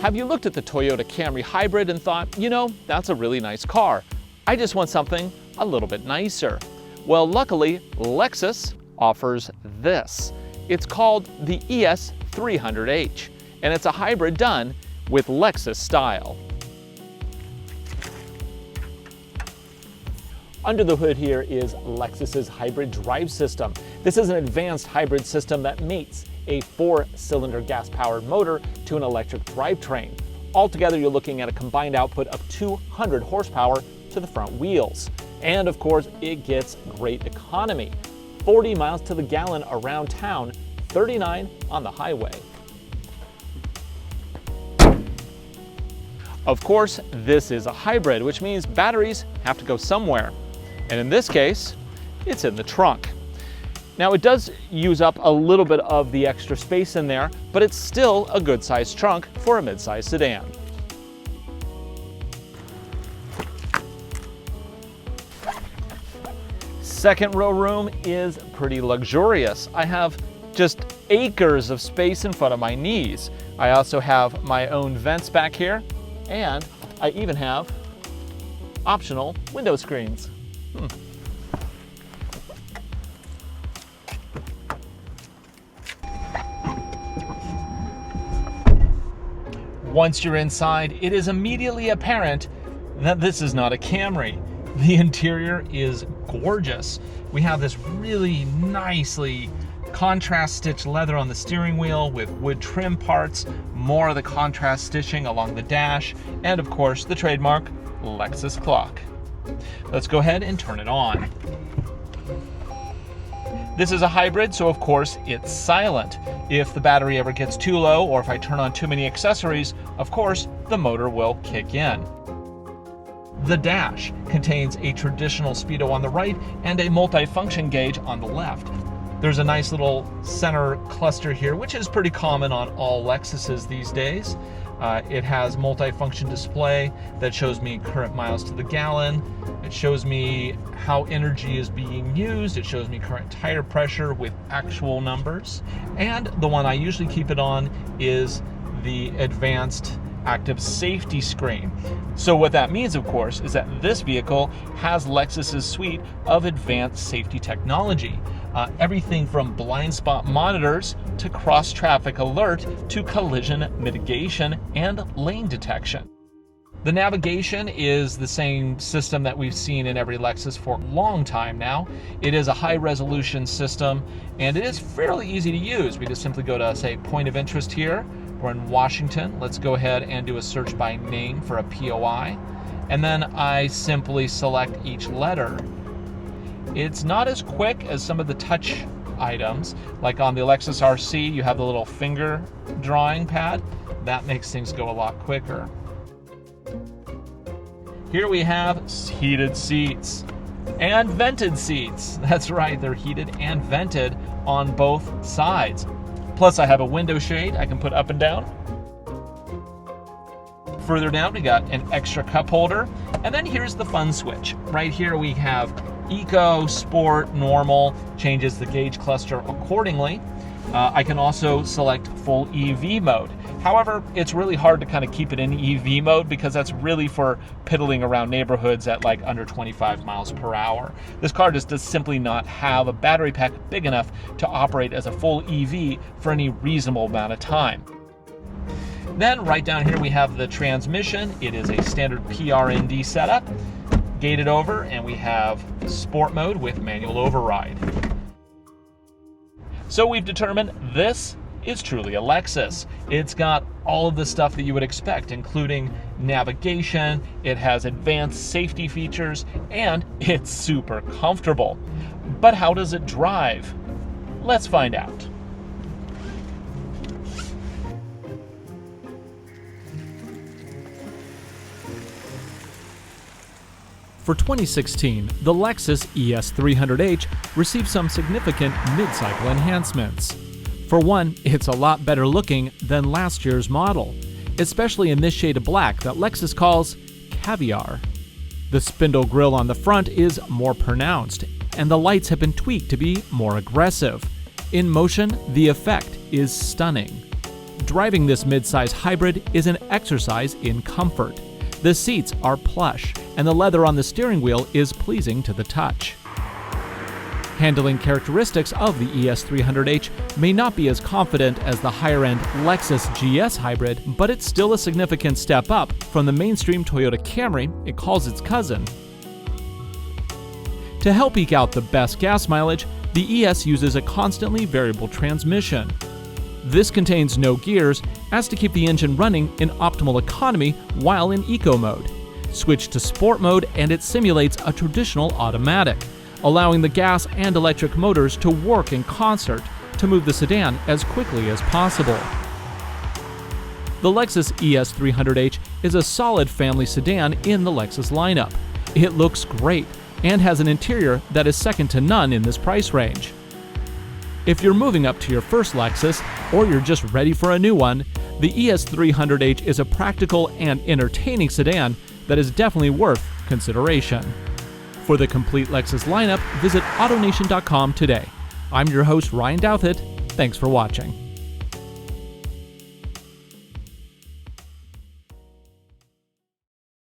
Have you looked at the Toyota Camry Hybrid and thought, you know, that's a really nice car. I just want something a little bit nicer. Well, luckily, Lexus offers this. It's called the ES300h, and it's a hybrid done with Lexus style. Under the hood here is Lexus's hybrid drive system. This is an advanced hybrid system that mates a 4-cylinder gas-powered motor to an electric drivetrain. Altogether, you're looking at a combined output of 200 horsepower to the front wheels. And of course, it gets great economy. 40 miles to the gallon around town, 39 on the highway. Of course, this is a hybrid, which means batteries have to go somewhere. And in this case, it's in the trunk. Now, it does use up a little bit of the extra space in there, but it's still a good-sized trunk for a mid-sized sedan. Second row room is pretty luxurious. I have just acres of space in front of my knees. I also have my own vents back here, and I even have optional window screens. Once you're inside, it is immediately apparent that this is not a Camry. The interior is gorgeous. We have this really nicely contrast stitched leather on the steering wheel with wood trim parts, more of the contrast stitching along the dash, and of course the trademark Lexus clock. Let's go ahead and turn it on. This is a hybrid, so of course it's silent. If the battery ever gets too low or if I turn on too many accessories, of course the motor will kick in. The dash contains a traditional speedo on the right and a multifunction gauge on the left. There's a nice little center cluster here, which is pretty common on all Lexuses these days. It has multifunction display that shows me current miles to the gallon. It shows me how energy is being used. It shows me current tire pressure with actual numbers. And the one I usually keep it on is the advanced active safety screen. So what that means, of course, is that this vehicle has Lexus's suite of advanced safety technology. Everything from blind spot monitors to cross traffic alert to collision mitigation and lane detection. The navigation is the same system that we've seen in every Lexus for a long time now. It is a high resolution system and it is fairly easy to use. We just simply go to, say, point of interest here. We're in Washington. Let's go ahead and do a search by name for a POI. And then I simply select each letter. It's not as quick as some of the touch items. Like on the Lexus RC, you have the little finger drawing pad. That makes things go a lot quicker. Here we have heated seats and vented seats. That's right, they're heated and vented on both sides. Plus I have a window shade I can put up and down. Further down we got an extra cup holder. And then here's the fun switch. Right here we have Eco, Sport, Normal, changes the gauge cluster accordingly. I can also select full EV mode. However, it's really hard to kind of keep it in EV mode because that's really for piddling around neighborhoods at like under 25 miles per hour. This car just does simply not have a battery pack big enough to operate as a full EV for any reasonable amount of time. Then right down here we have the transmission. It is a standard PRND setup, gated over, and we have sport mode with manual override. So we've determined this is truly a Lexus. It's got all of the stuff that you would expect, including navigation, it has advanced safety features, and it's super comfortable. But how does it drive? Let's find out. For 2016, the Lexus ES300h received some significant mid-cycle enhancements. For one, it's a lot better looking than last year's model, especially in this shade of black that Lexus calls caviar. The spindle grille on the front is more pronounced, and the lights have been tweaked to be more aggressive. In motion, the effect is stunning. driving this midsize hybrid is an exercise in comfort. The seats are plush, and the leather on the steering wheel is pleasing to the touch. Handling characteristics of the ES300h may not be as confident as the higher-end Lexus GS hybrid, but it's still a significant step up from the mainstream Toyota Camry it calls its cousin. To help eke out the best gas mileage, the ES uses a constantly variable transmission. This contains no gears as to keep the engine running in optimal economy while in eco mode. Switch to sport mode and it simulates a traditional automatic, allowing the gas and electric motors to work in concert to move the sedan as quickly as possible. The Lexus ES300h is a solid family sedan in the Lexus lineup. It looks great and has an interior that is second to none in this price range. If you're moving up to your first Lexus, or you're just ready for a new one, the ES300h is a practical and entertaining sedan that is definitely worth consideration. For the complete Lexus lineup, visit AutoNation.com today. I'm your host, Ryan Douthit. Thanks for watching.